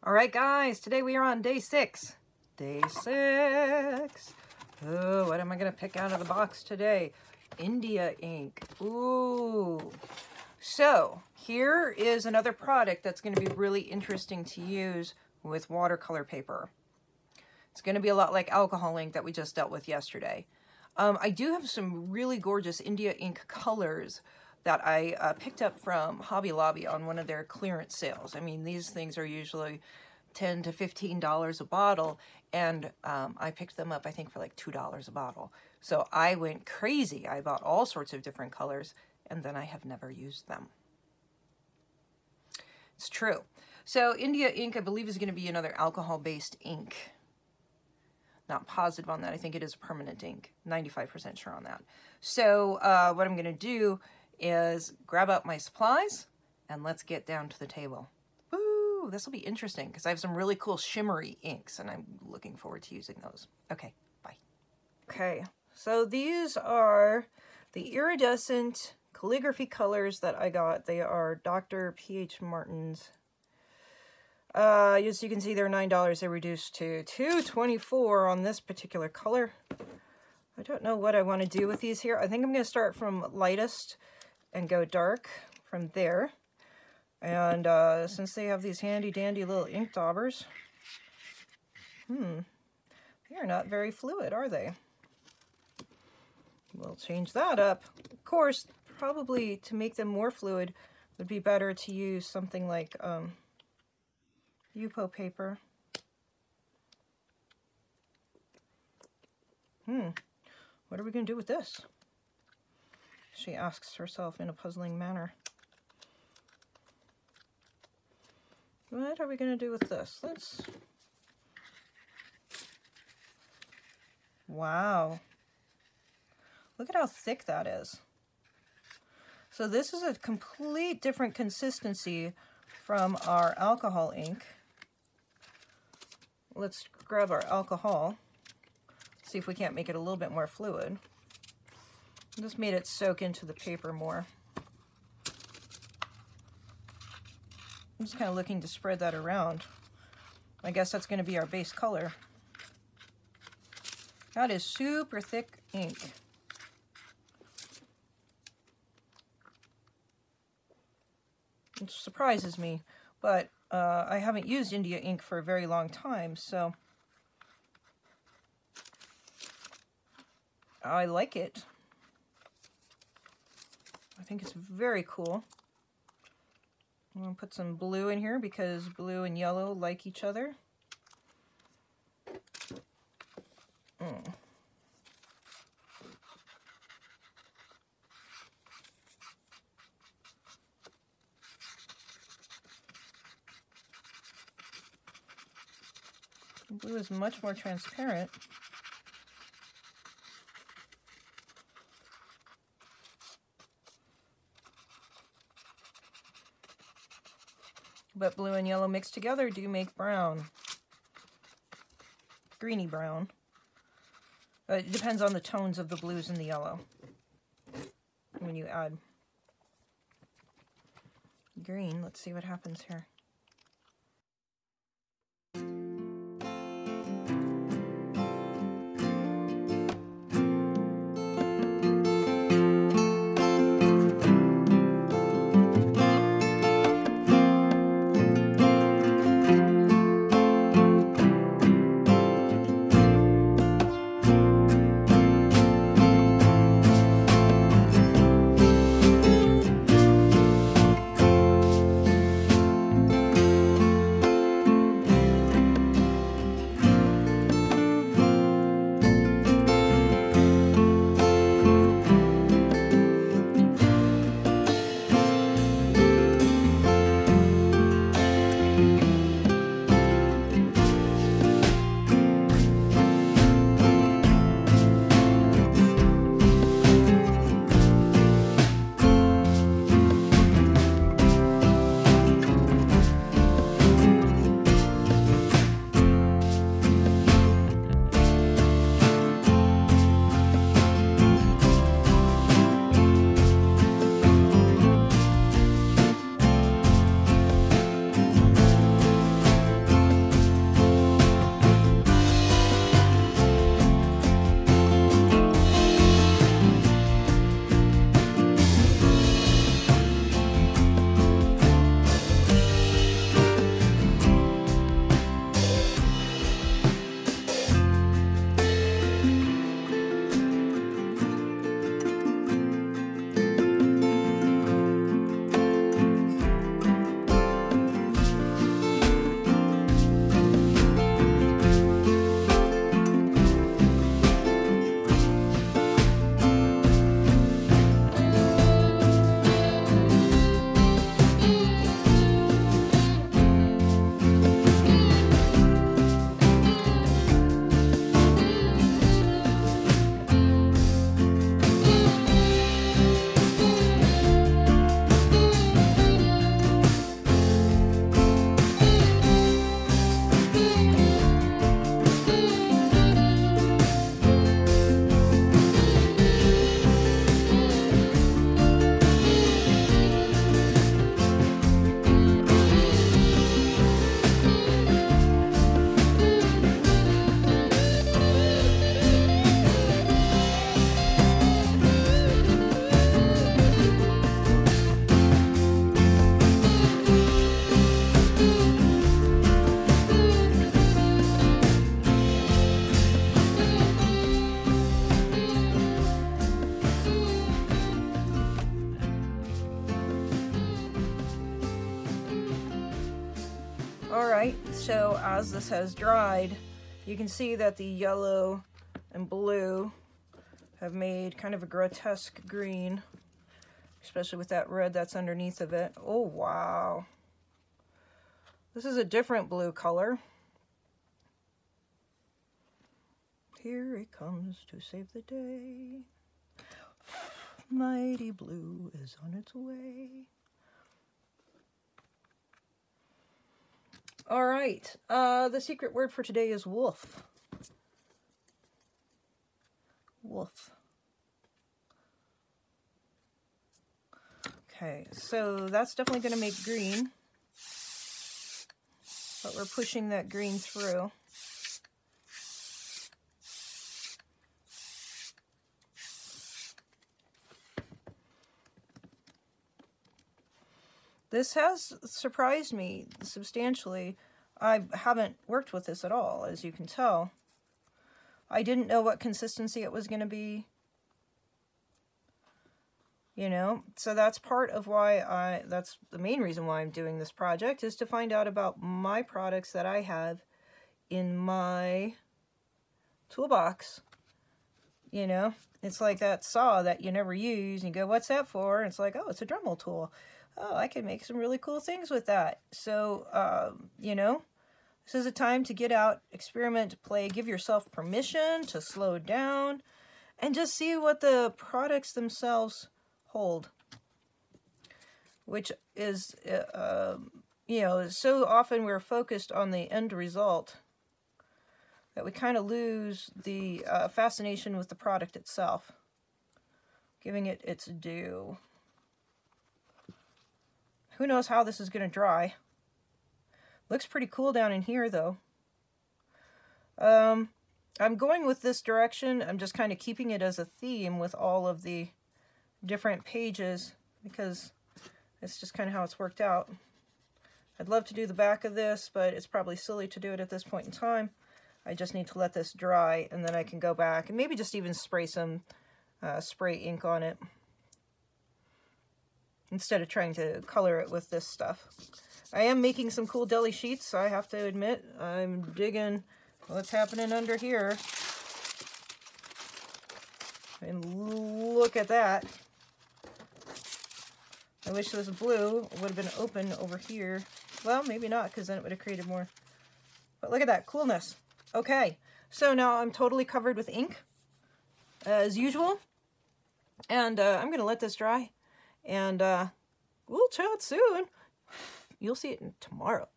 All right, guys, today we are on day 6. Day 6. Oh, what am I going to pick out of the box today? India ink. Ooh. So here is another product that's going to be really interesting to use with watercolor paper. It's going to be a lot like alcohol ink that we just dealt with yesterday. I do have some really gorgeous India ink colors that I picked up from Hobby Lobby on one of their clearance sales. I mean, these things are usually $10 to $15 a bottle, and I picked them up, I think, for like $2 a bottle. So I went crazy. I bought all sorts of different colors, and then I have never used them. It's true. So India ink, I believe, is going to be another alcohol-based ink. Not positive on that. I think it is a permanent ink. 95% sure on that. So what I'm going to do is grab up my supplies and let's get down to the table. Woo! This will be interesting because I have some really cool shimmery inks and I'm looking forward to using those. Okay, bye. Okay, so these are the iridescent calligraphy colors that I got. They are Dr. P.H. Martin's. As you can see, they're $9. They reduced to $2.24 on this particular color. I don't know what I want to do with these here. I think I'm going to start from lightest and go dark from there. And since they have these handy dandy little ink daubers, they are not very fluid, are they? We'll change that up. Of course, probably to make them more fluid would be better to use something like Yupo paper. What are we going to do with this? She asks herself in a puzzling manner. What are we going to do with this? Wow. Look at how thick that is. So this is a complete different consistency from our alcohol ink. Let's grab our alcohol. See if we can't make it a little bit more fluid. Just made it soak into the paper more. I'm just kind of looking to spread that around. I guess that's going to be our base color. That is super thick ink. It surprises me, but I haven't used India ink for a very long time, so I like it. I think it's very cool. I'm going to put some blue in here because blue and yellow like each other. Blue is much more transparent. But blue and yellow mixed together do make brown. Greeny brown. It depends on the tones of the blues and the yellow when you add green. Let's see what happens here. Alright, so as this has dried, you can see that the yellow and blue have made kind of a grotesque green, especially with that red that's underneath of it. Oh, wow. This is a different blue color. Here it comes to save the day. Mighty blue is on its way. All right, the secret word for today is wolf. Wolf. Okay, so that's definitely going to make green, but we're pushing that green through. This has surprised me substantially. I haven't worked with this at all, as you can tell. I didn't know what consistency it was going to be. You know, so that's part of why that's the main reason why I'm doing this project, is to find out about my products that I have in my toolbox. You know, it's like that saw that you never use, and you go, what's that for? And it's like, oh, it's a Dremel tool. Oh, I can make some really cool things with that. So, you know, this is a time to get out, experiment, play, give yourself permission to slow down, and just see what the products themselves hold. Which is, you know, so often we're focused on the end result that we kind of lose the fascination with the product itself, giving it its due. Who knows how this is going to dry. Looks pretty cool down in here, though. I'm going with this direction. I'm just kind of keeping it as a theme with all of the different pages, because it's just kind of how it's worked out. I'd love to do the back of this, but it's probably silly to do it at this point in time. I just need to let this dry, and then I can go back and maybe just even spray some spray ink on it, instead of trying to color it with this stuff. I am making some cool deli sheets, I have to admit. I'm digging what's happening under here. And look at that. I wish this blue would have been open over here. Well, maybe not, because then it would have created more. But look at that coolness. Okay, so now I'm totally covered with ink, as usual. And I'm going to let this dry. And we'll chat soon. You'll see it tomorrow.